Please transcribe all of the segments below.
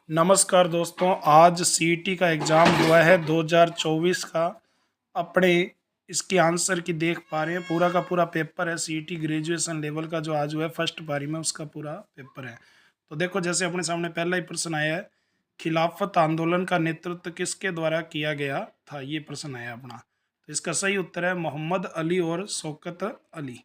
नमस्कार दोस्तों, आज सीईटी का एग्ज़ाम हुआ है 2024 का। अपने इसके आंसर की देख पा रहे हैं, पूरा का पूरा पेपर है सीईटी ग्रेजुएशन लेवल का जो आज हुआ है फर्स्ट पारी में, उसका पूरा पेपर है। तो देखो, जैसे अपने सामने पहला ही प्रश्न आया है, खिलाफत आंदोलन का नेतृत्व किसके द्वारा किया गया था, ये प्रश्न आया अपना। तो इसका सही उत्तर है मोहम्मद अली और शौकत अली।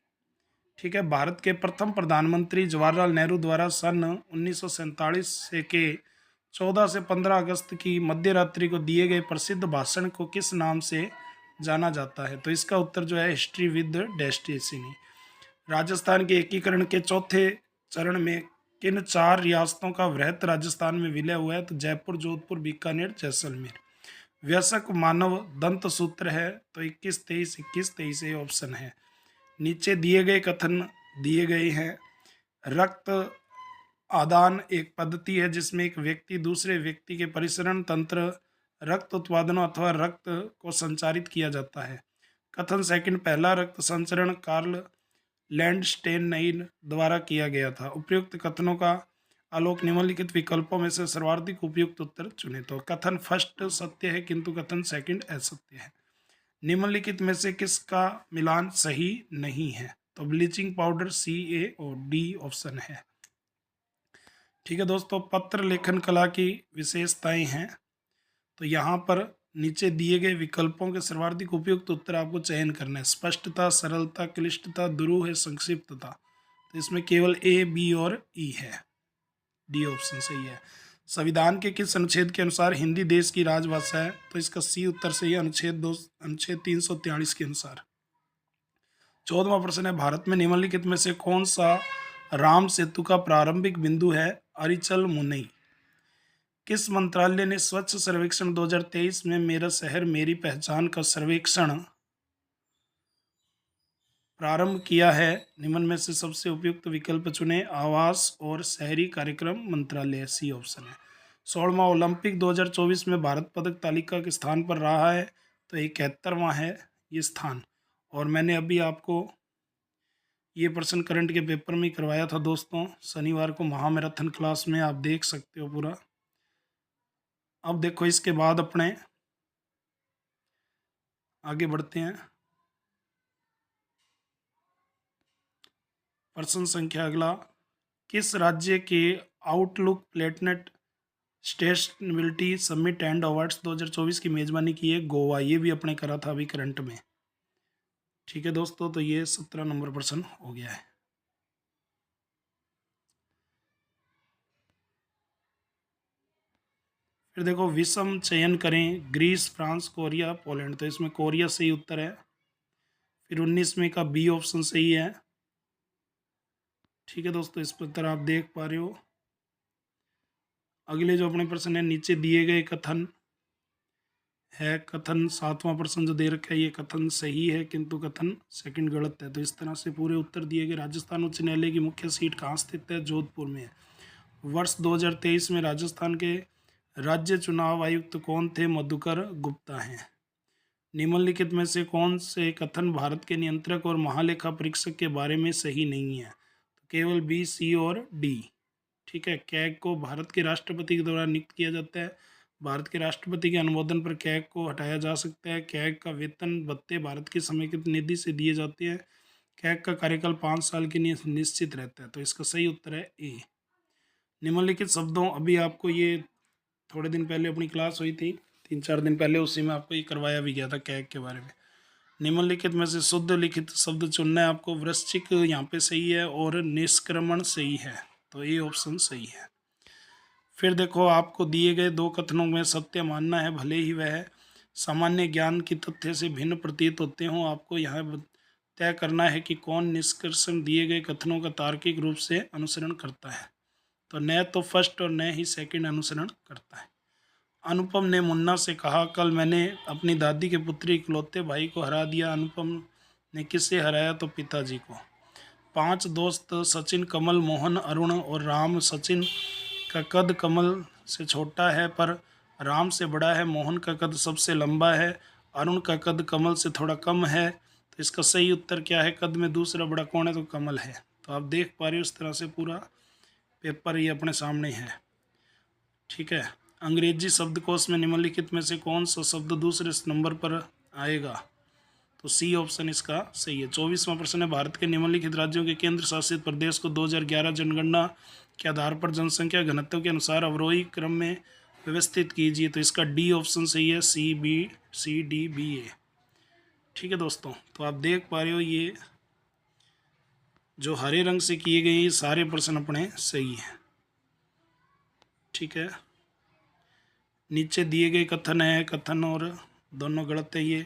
ठीक है। भारत के प्रथम प्रधानमंत्री जवाहरलाल नेहरू द्वारा सन 1947 से के 14 से 15 अगस्त की मध्य रात्रि को दिए गए प्रसिद्ध भाषण को किस नाम से जाना जाता है? तो इसका उत्तर जो है हिस्ट्री विद डेस्टिनी। राजस्थान के एकीकरण के चौथे चरण में किन चार रियासतों का वृहत राजस्थान में विलय हुआ है? तो जयपुर, जोधपुर, बीकानेर, जैसलमेर। वयस्क मानव दंत सूत्र है, तो 21, 23 ये ऑप्शन है। नीचे दिए गए कथन दिए गए हैं। रक्त आदान एक पद्धति है जिसमें एक व्यक्ति दूसरे व्यक्ति के परिसरण तंत्र रक्त उत्पादनों अथवा रक्त को संचारित किया जाता है। कथन सेकंड, पहला रक्त संचरण कार्ल लैंडस्टेनइन द्वारा किया गया था। उपयुक्त कथनों का आलोक निम्नलिखित विकल्पों में से सर्वाधिक उपयुक्त उत्तर चुने। तो कथन फर्स्ट सत्य है किंतु कथन सेकंड असत्य है। निम्नलिखित में से किसका मिलान सही नहीं है? तो ब्लीचिंग पाउडर, सी, ए और डी ऑप्शन है। ठीक है दोस्तों, पत्र लेखन कला की विशेषताएं हैं। तो यहाँ पर नीचे दिए गए विकल्पों के सर्वाधिक उपयुक्त उत्तर आपको चयन करना है। स्पष्टता, सरलता, क्लिष्टता, दुरूह है, संक्षिप्तता। तो इसमें केवल ए, बी और ई है। डी ऑप्शन सही है। संविधान के किस अनुच्छेद के अनुसार हिंदी देश की राजभाषा है? तो इसका सी उत्तर सही है, अनुच्छेद 343 के अनुसार। 14वां प्रश्न है, भारत में निम्नलिखित में से कौन सा राम सेतु का प्रारंभिक बिंदु है? अरिचल मुनई। किस मंत्रालय ने स्वच्छ सर्वेक्षण 2023 में मेरा शहर मेरी पहचान का सर्वेक्षण प्रारंभ किया है? निम्न में से सबसे उपयुक्त विकल्प चुने। आवास और शहरी कार्यक्रम मंत्रालय, सी ऑप्शन है। 16वां ओलंपिक 2024 में भारत पदक तालिका के स्थान पर रहा है? तो 71वां है ये स्थान। और मैंने अभी आपको ये प्रश्न करंट के पेपर में करवाया था दोस्तों, शनिवार को महामैराथन क्लास में, आप देख सकते हो पूरा। अब देखो, इसके बाद अपने आगे बढ़ते हैं। प्रश्न संख्या अगला, किस राज्य के outlook planet sustainability summit and awards 2024 की मेजबानी की है? गोवा। ये भी अपने करा था अभी करंट में। ठीक है दोस्तों, तो ये 17 नंबर प्रश्न हो गया है। फिर देखो, विषम चयन करें। Greece, France, Korea, Poland. तो इसमें कोरिया सही उत्तर है। फिर 19वें का बी ऑप्शन सही है। ठीक है दोस्तों, इस पर आप देख पा रहे हो। अगले जो अपने प्रश्न है, नीचे दिए गए कथन है। कथन 7वां प्रश्न जो दे रखा है, ये कथन सही है किंतु कथन सेकंड गलत है। तो इस तरह से पूरे उत्तर दिए गए। राजस्थान उच्च न्यायालय की मुख्य सीट कहाँ स्थित है? जोधपुर में है। वर्ष 2023 में राजस्थान के राज्य चुनाव आयुक्त कौन थे? मधुकर गुप्ता हैं। निम्नलिखित में से कौन से कथन भारत के नियंत्रक और महालेखा परीक्षक के बारे में सही नहीं है? तो केवल बी, सी और डी। ठीक है। कैग को भारत के राष्ट्रपति के द्वारा नियुक्त किया जाता है। भारत के राष्ट्रपति के अनुमोदन पर कैग को हटाया जा सकता है। कैग का वेतन भत्ते भारत की समेकित निधि से दिए जाते हैं। कैग का कार्यकाल 5 साल के लिए निश्चित रहता है। तो इसका सही उत्तर है ए। निम्नलिखित शब्दों, अभी आपको ये थोड़े दिन पहले अपनी क्लास हुई थी, 3-4 दिन पहले, उसी में आपको ये करवाया भी गया था कैग के बारे में। निम्नलिखित में से शुद्ध लिखित शब्द चुनना है आपको। वृश्चिक यहाँ पे सही है और निष्क्रमण सही है। तो ये ऑप्शन सही है। फिर देखो, आपको दिए गए दो कथनों में सत्य मानना है, भले ही वह सामान्य ज्ञान की तथ्य से भिन्न प्रतीत होते हों। आपको यहाँ तय करना है कि कौन निष्कर्षण दिए गए कथनों का तार्किक रूप से अनुसरण करता है। तो न तो फर्स्ट और न ही सेकंड अनुसरण करता है। अनुपम ने मुन्ना से कहा, कल मैंने अपनी दादी के पुत्री इकलौते भाई को हरा दिया। अनुपम ने किससे हराया? तो पिताजी को। 5 दोस्त सचिन, कमल, मोहन, अरुण और राम। सचिन का कद कमल से छोटा है पर राम से बड़ा है। मोहन का कद सबसे लंबा है। अरुण का कद कमल से थोड़ा कम है। तो इसका सही उत्तर क्या है? कद में दूसरा बड़ा कौन है? तो कमल है। तो आप देख पा रहे हो, इस तरह से पूरा पेपर ये अपने सामने है। ठीक। ठीक है। अंग्रेजी शब्दकोश में निम्नलिखित में से कौन सा शब्द दूसरे नंबर पर आएगा? तो सी ऑप्शन इसका सही है। 24वां प्रश्न है, भारत के निम्नलिखित राज्यों के केंद्र शासित प्रदेश को 2011 जनगणना के आधार पर जनसंख्या घनत्व के अनुसार अवरोही क्रम में व्यवस्थित कीजिए। तो इसका डी ऑप्शन सही है, C, D, B, A। ठीक है दोस्तों, तो आप देख पा रहे हो ये जो हरे रंग से किए गए ये सारे प्रश्न अपने सही हैं। ठीक है, नीचे दिए गए कथन है, कथन और दोनों गलत है ये।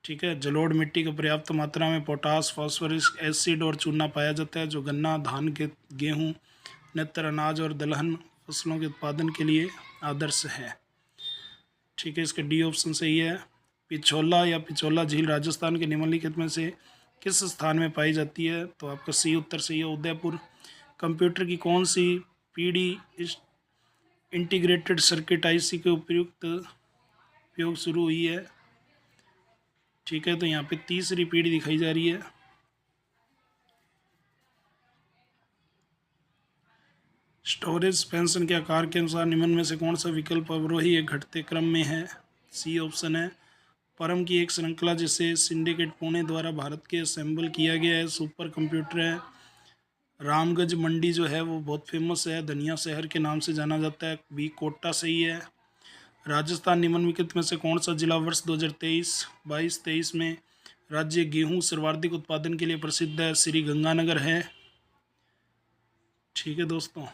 ठीक है, जलोढ़ मिट्टी को पर्याप्त मात्रा में पोटास, फास्फोरस, एसिड और चूना पाया जाता है जो गन्ना, धान, गेहूँ, नेत्र, अनाज और दलहन फसलों के उत्पादन के लिए आदर्श है। ठीक है, इसका डी ऑप्शन सही है। पिछोला या पिछोला झील राजस्थान के निम्नलिखित में से किस स्थान में पाई जाती है? तो आपका सी उत्तर सही है, उदयपुर। कंप्यूटर की कौन सी पीढ़ी इस इंटीग्रेटेड सर्किट आईसी के उपयोग शुरू हुई है? ठीक है, तो यहाँ पे तीसरी पीढ़ी दिखाई जा रही है। स्टोरेज एक्सपेंशन के आकार के अनुसार निम्न में से कौन सा विकल्प अवरोही या घटते क्रम में है? सी ऑप्शन है। परम की एक श्रृंखला जिसे सिंडिकेट पुणे द्वारा भारत के असेंबल किया गया है, सुपर कंप्यूटर है। रामगंज मंडी जो है वो बहुत फेमस है, धनिया शहर के नाम से जाना जाता है। बी कोटा सही है। राजस्थान निम्नलिखित में से कौन सा जिला वर्ष 2023-22-23 में राज्य गेहूं सर्वाधिक उत्पादन के लिए प्रसिद्ध है? श्री गंगानगर है। ठीक है दोस्तों,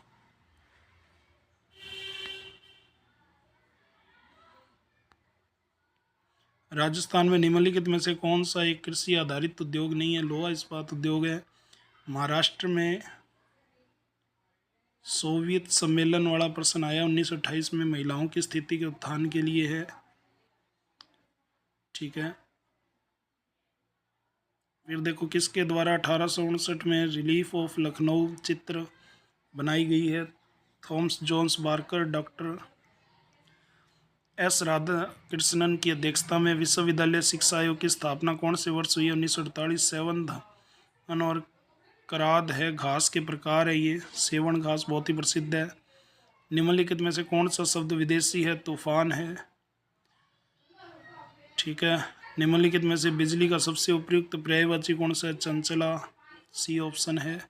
राजस्थान में निम्नलिखित में से कौन सा एक कृषि आधारित उद्योग नहीं है? लोहा इस्पात उद्योग है। महाराष्ट्र में सोवियत सम्मेलन वाला प्रश्न आया 1928 में, महिलाओं की स्थिति के उत्थान के लिए है। ठीक है, फिर देखो किसके द्वारा 1859 में रिलीफ ऑफ लखनऊ चित्र बनाई गई है? Thomas Jones Barker. Doctor S Radhakrishnan की अध्यक्षता में विश्वविद्यालय शिक्षा आयोग की स्थापना कौन से वर्ष हुई? 1948। सेवन धन और कराद है, घास के प्रकार है ये। सेवन घास बहुत ही प्रसिद्ध है। निम्नलिखित में से कौन सा शब्द विदेशी है? तूफान है। ठीक है, निम्नलिखित में से बिजली का सबसे उपयुक्त पर्यायवाची कौन सा है? चंचला। सी ऑप्शन है।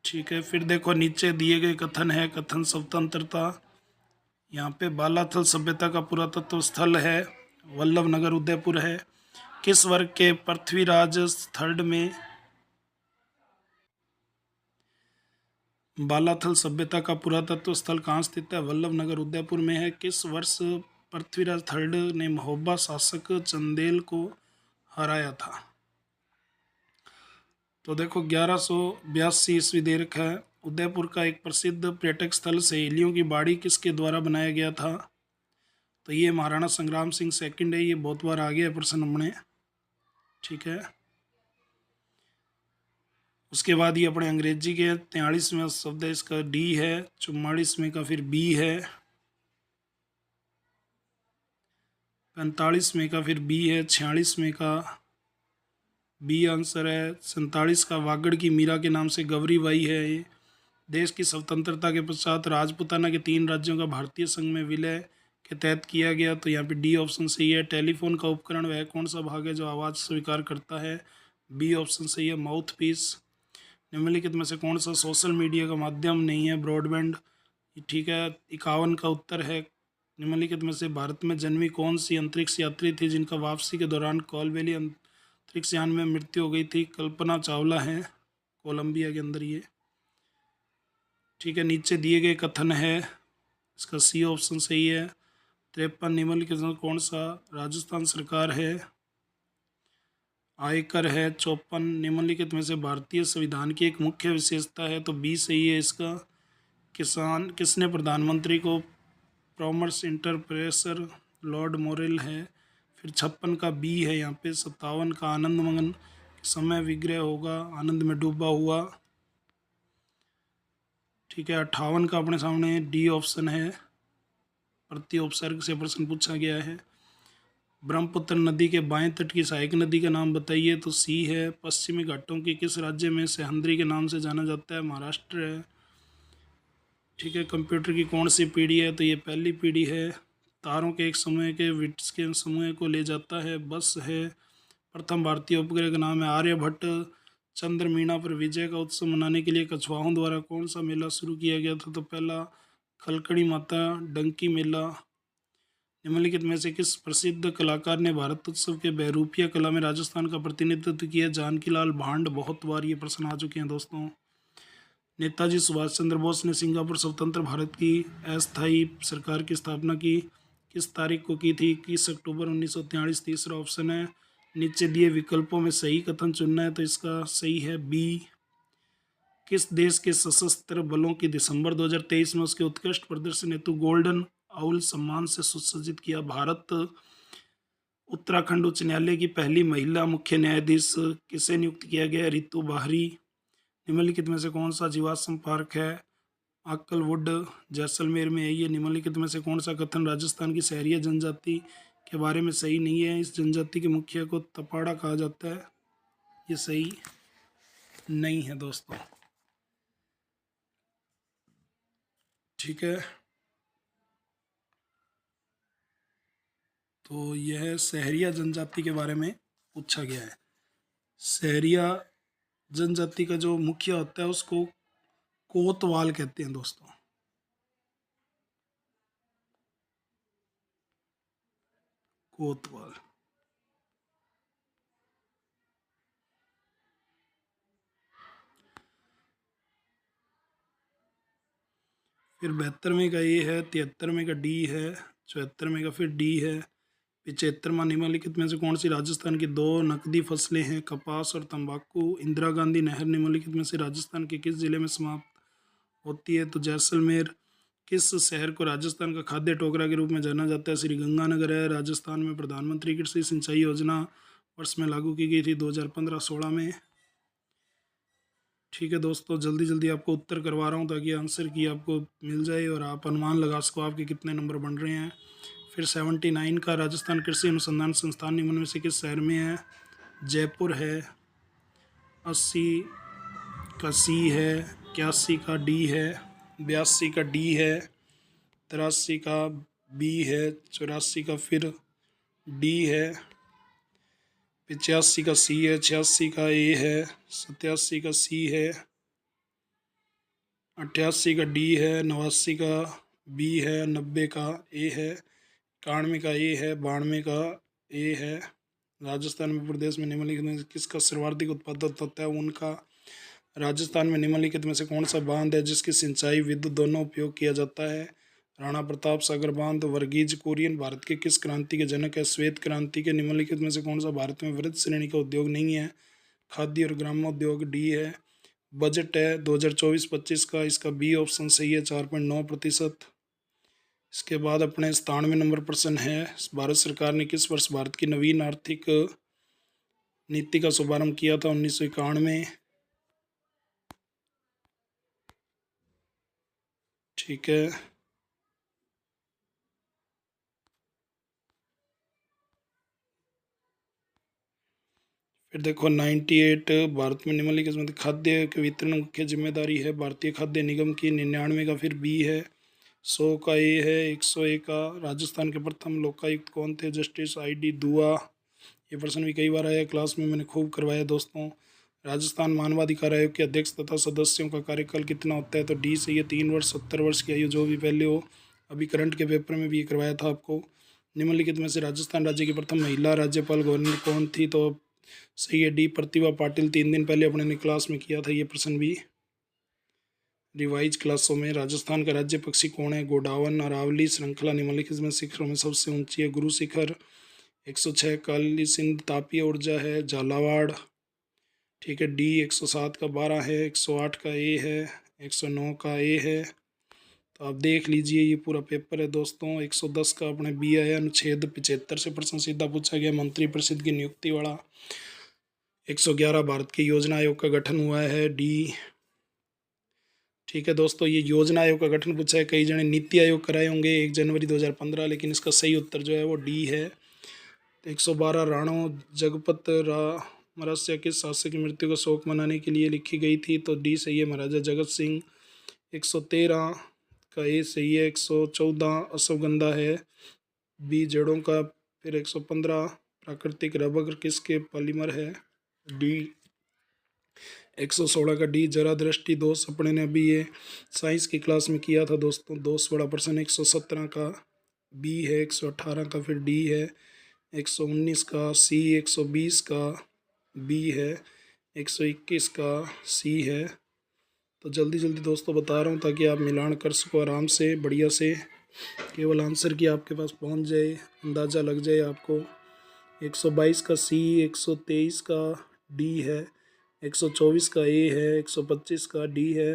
ठीक है, फिर देखो नीचे दिए गए कथन है, कथन स्वतंत्रता। यहाँ पे बालाथल सभ्यता का पुरातत्व स्थल है, वल्लभ नगर उदयपुर है। किस वर्ग के पृथ्वीराज थर्ड में बालाथल सभ्यता का पुरातत्व स्थल कहाँ स्थित है? वल्लभ नगर उदयपुर में है। किस वर्ष पृथ्वीराज थर्ड ने महोबा शासक चंदेल को हराया था? तो देखो 1182 ईस्वी दे रखा है। उदयपुर का एक प्रसिद्ध पर्यटक स्थल सहेलियों की बाड़ी किसके द्वारा बनाया गया था? तो ये महाराणा संग्राम सिंह सेकंड है। ये बहुत बार आ गया प्रश्न हमने। ठीक है, उसके बाद ये अपने अंग्रेजी के 43वें शब्द है, इसका डी है। 44वें का फिर बी है। 45वें का फिर बी है। 46वें का बी आंसर है। 47 का वागड़ की मीरा के नाम से गौरी बाई है। ये देश की स्वतंत्रता के पश्चात राजपुताना के 3 राज्यों का भारतीय संघ में विलय के तहत किया गया। तो यहाँ पे डी ऑप्शन सही है। टेलीफोन का उपकरण वह कौन सा भाग है जो आवाज़ स्वीकार करता है? बी ऑप्शन सही है, माउथ पीस। निम्नलिखित में से कौन सा सोशल मीडिया का माध्यम नहीं है? ब्रॉडबैंड। ठीक है, 51 का उत्तर है। निम्नलिखित में से भारत में जन्मी कौन सी अंतरिक्ष यात्री थी जिनका वापसी के दौरान कॉलवेली अंतरिक्ष यान में मृत्यु हो गई थी? कल्पना चावला है, कोलंबिया के अंदर ये। ठीक है, नीचे दिए गए कथन है, इसका सी ऑप्शन सही है। 53 निम्नलिखित में कौन सा राजस्थान सरकार है? आयकर है। 54 निम्नलिखित में से भारतीय संविधान की एक मुख्य विशेषता है? तो बी सही है इसका। किसने प्रधानमंत्री को प्रॉमर्स इंटर प्रेशर? लॉर्ड मोरेल है। फिर 56 का बी है यहाँ पे। 57 का आनंद मगन समय विग्रह होगा, आनंद में डूबा हुआ। ठीक है, 58 का अपने सामने डी ऑप्शन है, प्रति उपसर्ग से प्रश्न पूछा गया है। ब्रह्मपुत्र नदी के बाएं तट की सहायक नदी का नाम बताइए? तो सी है। पश्चिमी घाटों के किस राज्य में सह्याद्री के नाम से जाना जाता है? महाराष्ट्र है। ठीक है, कंप्यूटर की कौन सी पीढ़ी है? तो ये पहली पीढ़ी है। तारों के एक समूह के बिट्स के समूह को ले जाता है, बस है। प्रथम भारतीय उपग्रह का नाम है आर्यभट्ट। चंद्र मीना पर विजय का उत्सव मनाने के लिए कछुआओं द्वारा कौन सा मेला शुरू किया गया था? तो पहला खलकड़ी माता डंकी मेला। निम्नलिखित में से किस प्रसिद्ध कलाकार ने भारत उत्सव के बहरूपिया कला में राजस्थान का प्रतिनिधित्व किया? जानकी लाल भांड। बहुत बार ये प्रश्न आ चुके हैं दोस्तों। नेताजी सुभाष चंद्र बोस ने सिंगापुर स्वतंत्र भारत की अस्थायी सरकार की स्थापना की किस तारीख को की थी? 21 अक्टूबर 1943। तीसरा ऑप्शन है। नीचे दिए विकल्पों में सही कथन चुनना है, तो इसका सही है बी। किस देश के सशस्त्र बलों की दिसंबर 2023 में उसके उत्कृष्ट प्रदर्शन हेतु गोल्डन आउल सम्मान से सुसज्जित किया? भारत। उत्तराखंड उच्च न्यायालय की पहली महिला मुख्य न्यायाधीश किसे नियुक्त किया गया? रितु बाहरी। निम्नलिखित में से कौन सा जीवाश्म पार्क है? आक्कलवुड जैसलमेर में है ये। निम्नलिखित में से कौन सा कथन राजस्थान की सहरिया जनजाति के बारे में सही नहीं है? इस जनजाति के मुखिया को तपाड़ा कहा जाता है। ये सही नहीं है दोस्तों। ठीक है, तो यह सहरिया जनजाति के बारे में पूछा गया है। सहरिया जनजाति का जो मुखिया होता है उसको कोतवाल कहते हैं दोस्तों। कोतवाल। फिर 72वें का ए है, 73वें का डी है, 74वें का फिर डी है। 75वां निम्नलिखित में से कौन सी राजस्थान की दो नकदी फसलें हैं? कपास और तंबाकू। इंदिरा गांधी नहर निम्नलिखित में से राजस्थान के किस जिले में समाप्त होती है? तो जैसलमेर। किस शहर को राजस्थान का खाद्य टोकरा के रूप में जाना जाता है? श्री गंगानगर है। राजस्थान में प्रधानमंत्री कृषि सिंचाई योजना वर्ष में लागू की गई थी 2015-16 में। ठीक है दोस्तों, जल्दी जल्दी आपको उत्तर करवा रहा हूँ ताकि आंसर की आपको मिल जाए और आप अनुमान लगा सको आपके कितने नंबर बन रहे हैं। फिर 79 का राजस्थान कृषि अनुसंधान संस्थान निम्न में से किस शहर में है? जयपुर है। 80 का सी है, 81 का डी है, 82 का डी है, 83 का बी है, 84 का फिर डी है, 85 का सी है, 86 का ए है, 87 का सी है, 88 का डी है, 89 का बी है, 90 का ए है, 91 का ए है, 92 का ए है। राजस्थान में प्रदेश में निम्नलिखित में किसका सर्वाधिक उत्पादन होता है? उनका। राजस्थान में निम्नलिखित में से कौन सा बांध है जिसकी सिंचाई विद्युत दोनों उपयोग किया जाता है? राणा प्रताप सागर बांध। वर्गीज कुरियन भारत के किस क्रांति के जनक है? श्वेत क्रांति के। निम्नलिखित में से कौन सा भारत में वृहद श्रेणी का उद्योग नहीं है? खाद्य और ग्रामोद्योग। डी है। बजट है 2024-25 का, इसका बी ऑप्शन सही है, 4.9%। इसके बाद अपने 97 नंबर प्रश्न है, भारत सरकार ने किस वर्ष भारत की नवीन आर्थिक नीति का शुभारंभ किया था? 1991। ठीक है, फिर देखो 98 भारत में निम्नलिखित में खाद्य के वितरण मुख्य जिम्मेदारी है भारतीय खाद्य निगम की। 99 का फिर बी है, 100 का ए है, 101 का। राजस्थान के प्रथम लोकायुक्त कौन थे? जस्टिस ID दुआ। ये प्रश्न भी कई बार आया क्लास में, मैंने खूब करवाया दोस्तों। राजस्थान मानवाधिकार आयोग के अध्यक्ष तथा सदस्यों का कार्यकाल कितना होता है? तो डी से ये 3 वर्ष 70 वर्ष की आयु, जो भी पहले हो। अभी करंट के पेपर में भी ये करवाया था आपको। निम्नलिखित में से राजस्थान राज्य की प्रथम महिला राज्यपाल गवर्नर कौन थी? तो सही है डी, प्रतिभा पाटिल। 3 दिन पहले अपने ने क्लास में किया था ये प्रश्न भी रिवाइज क्लासों में। राजस्थान का राज्य पक्षी कौन है? गोडावन। अरावली श्रृंखला निम्नलिखित में शिखरों में सबसे ऊंची है? गुरु शिखर। 106 काली सिंध तापीय ऊर्जा है, झालावाड़। ठीक है, डी। 107 का 12 है, 108 का ए है, 109 का ए है। तो आप देख लीजिए, ये पूरा पेपर है दोस्तों। 110 का अपने बी आया, अनुच्छेद 75 से प्रश्न सीधा पूछा गया, मंत्री परिषद की नियुक्ति वाला। 111 भारत के योजना आयोग का गठन हुआ है, डी। ठीक है दोस्तों, ये योजना आयोग का गठन पूछा है। कई जने नीति आयोग कराए होंगे 1 जनवरी 2015, लेकिन इसका सही उत्तर जो है वो डी है। 112 राणो जगपत रामरस्य किस शासक की मृत्यु का शोक मनाने के लिए लिखी गई थी? तो डी सही है, महाराजा जगत सिंह। 113 का ए सही है, 114 अश्वगंधा है, बी जड़ों का, फिर 115 प्राकृतिक रबर किसके पॉलीमर है, डी 116 का डी जरा दृष्टि दोष, अपने ने अभी ये साइंस की क्लास में किया था दोस्तों, दोष बड़ा प्रश्न 117 का बी है, 118 का फिर डी है, 119 का सी, 120 का बी है, 121 का सी है। तो जल्दी जल्दी दोस्तों बता रहा हूँ ताकि आप मिलान कर सको आराम से बढ़िया से, केवल आंसर की आपके पास पहुँच जाए, अंदाज़ा लग जाए आपको। 122 का सी, 123 का डी है, 124 का ए है, 125 का डी है,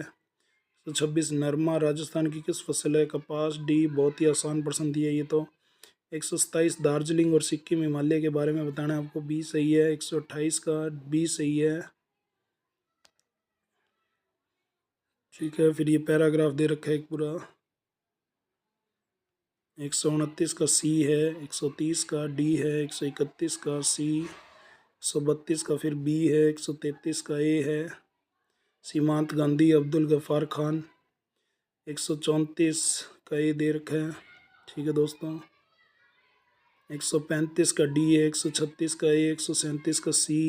126 नरमा राजस्थान की किस फसल है, कपास, डी बहुत ही आसान प्रश्न दिया ये तो। 127 दार्जिलिंग और सिक्किम हिमालय के बारे में बताना है आपको, बी सही है। 128 का बी सही है, ठीक है। फिर ये पैराग्राफ दे रखा है एक पूरा। 129 का सी है, 130 का डी है, 131 का सी, 132 का फिर बी है, 133 का ए है, सीमांत गांधी, अब्दुल गफ्फार खान। 134 का ए दे रखा है, ठीक है दोस्तों। 135 का डी है, 136 का ए, 137 का सी,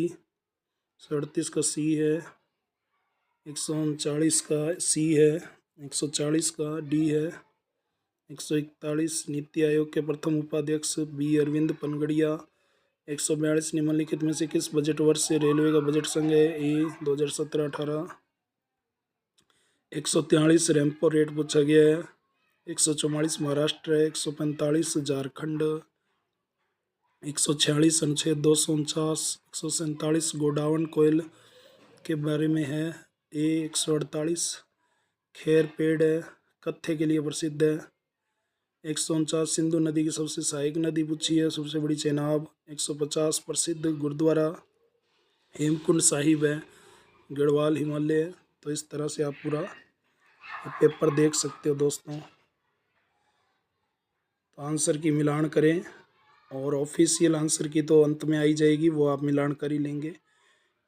138 का सी है, 139 का सी है, 140 का डी है, 141 नीति आयोग के प्रथम उपाध्यक्ष बी अरविंद पनगड़िया। 142 निम्नलिखित में से किस बजट वर्ष से रेलवे का बजट संघ है, ए 2017-18। 143 रेम्पो रेट पूछा गया है। 144 महाराष्ट्र है, 145 झारखंड, 146 अनुच्छेद 249, 147 गोडावन कोयल के बारे में है, ए 148 खैर पेड़ है, कत्थे के लिए प्रसिद्ध है। 149 सिंधु नदी की सबसे सहायक नदी पूछी है, सबसे बड़ी चेनाब। 150 प्रसिद्ध गुरुद्वारा हेमकुंड साहिब है, गढ़वाल हिमालय। तो इस तरह से आप पूरा पेपर देख सकते हो दोस्तों। तो आंसर की मिलान करें, और ऑफिशियल आंसर की तो अंत में आई जाएगी, वो आप मिलान कर ही लेंगे।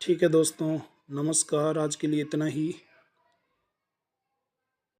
ठीक है दोस्तों, नमस्कार, आज के लिए इतना ही।